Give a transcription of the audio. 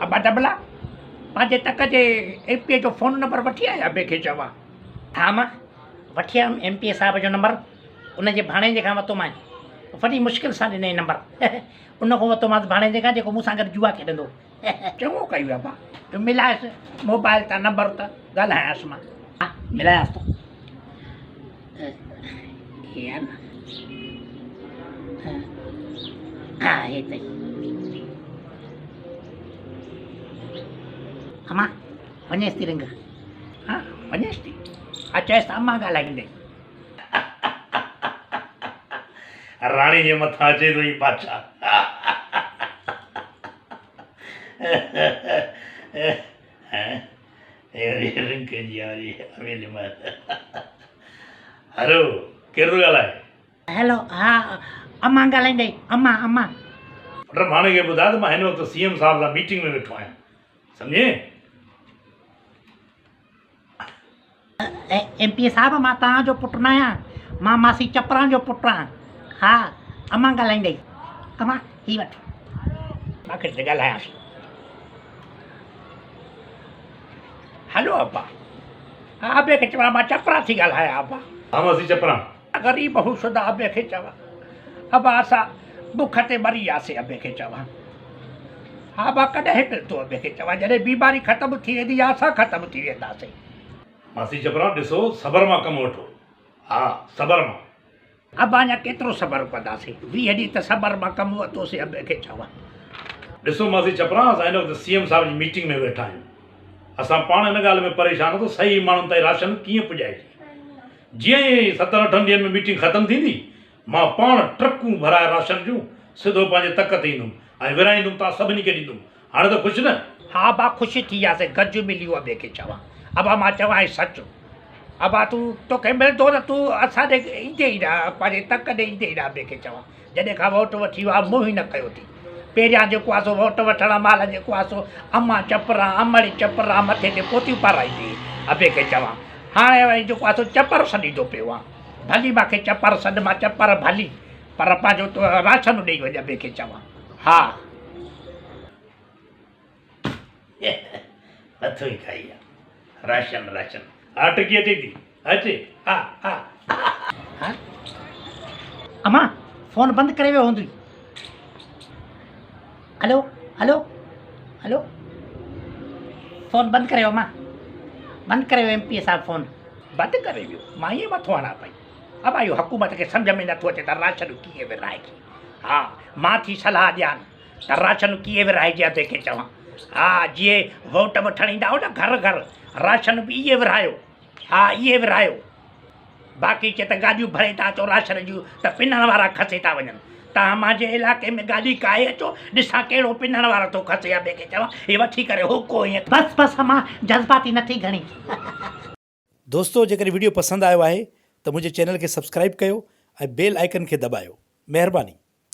अबा डबला पंहिंजे तक जे एमपीए जो फ़ोन नंबर वठी आया अबे खे चवां। हा मां वठी आयुमि एमपीए साहिब जो नंबर, उनजे भाणेजे खां वरितो मां, वॾी मुश्किल सां ॾिनई नंबर उन खां वरितो मां भाणेजे खां जेको मूंसां गॾु जुआ खेॾंदो। चङो कयूं अबा, मिलायसि मोबाइल तां नंबर त ॻाल्हायांसि मां। हा मिलायांसि थो। हे आहे न, हा हे अथई। अम्मा वञेसि थी रिंग। हा वञेसि थी, हा चएसि त अम्मा ॻाल्हाईंदे। राणी जे मथां अचे थो ई बादशाह। रिंग जी हलो केरु थो ॻाल्हाए? हेलो, हा अम्मा ॻाल्हाईंदई, अम्मा अम्मा। पुट माणे खे ॿुधाए त मां हिन वक़्तु सीएम साहिब सां मीटिंग में वेठो आहियां, सम्झे? एमपीए साहिब मां तव्हांजो पुटु न आहियां, मां मासी चपरां जो पुटु आहियां। हा अम्मा ॻाल्हाईंदई, अम्मा ही वठि मूंखे त ॻाल्हायांसि। हलो अबा, हा अबे खे चवां मां चपरा थी ॻाल्हायां अबा। हा मासी चपरां। ग़रीब हुशुदा अबे खे चवां, अबा असां बुख ते मरी वियासीं अबे खे चवां। हा अबा कॾहिं मिलंदो अबे खे चवां, जॾहिं बीमारी ख़तमु थी वेंदी या असां ख़तमु थी वेंदासीं। मासी चपरां ॾिसो सबर मां कमु वठो, हा सबर मां। अबा अञा केतिरो सबर कंदासीं, 20 ॾींहं त सबर मां कमु वरितोसीं अबे खे चवां। ॾिसो मासी चपरां असां हिन वक़्तु सीएम साहिब जी मीटिंग में वेठा आहियूं, असां पाण हिन ॻाल्हि में परेशान आहियूं त सही माण्हुनि ताईं राशन कीअं पुॼाइजे। जीअं ई 7-8 ॾींहंनि में मीटिंग ख़तमु थींदी मां पाण ट्रकूं भराए राशन जूं सिधो पंहिंजे तक ते ईंदुमि ऐं विराईंदुमि, तव्हां सभिनी खे ॾींदुमि। हाणे त ख़ुशि न? हा अबा ख़ुशि थी वियासीं, गज मिलियो अबे खे चवां। अबा मां चवां सच, अबा तूं तोखे मिलंदो त तूं असांजे ईंदे ई न, पंहिंजे तक ॾे ईंदे ई न अबे खे चवां। जॾहिं खां वोट वठी वियो आहे मुंहुं ई न कयो थी। पहिरियां जेको आहे सो वोट वठण महिल जेको आहे सो अम्मा चपरां अमड़ी चपरां मथे ते पोतियूं पाराईंदी अबे खे चवां। हाणे वरी जेको आहे सो चपर सॾींदो पियो आहे, भली मूंखे चपर सॾ, मां चपर भली, पर पंहिंजो राशन ॾेई वञ अबे खे चवां। हा हथो ई खाई आहे राशन राशन। हा टकी अचे थी, अचे। हा हा हा अम्मा फ़ोन बंदि करे वियो हूंदी। हलो हलो हलो फ़ोन बंदि करे वियो अम्मा, बंदि करे वियो एमपीए साहिब फ़ोन। बंदि करे वियो, मां ईअं मथो हणां पई। अबा इहो हुकूमत खे सम्झ में नथो अचे त राशन कीअं विराइजे। हा मां थी सलाह ॾियां त राशन कीअं विराइजे अबे खे चवां। हा जीअं वोट वठणु ईंदा हो न घर घर, राशन बि इहे विरायो। हा इहे विरायो, बाक़ी चए त गाॾियूं भरे था अचो राशन जूं त पिनण वारा खसे था वञनि। तव्हां मुंहिंजे इलाइक़े में गाॾी काए अचो, ॾिसां कहिड़ो पिनण वारो थो खसे अबे खे चवां। हे वठी करे हुको ईअं। बसि बसि अम्मा जज़्बाती न थी घणी। दोस्तो जेकर वीडियो पसंदि आयो आहे त मुंहिंजे चैनल खे सब्सक्राइब कयो ऐं बेल आइकन खे दॿायो। महिरबानी।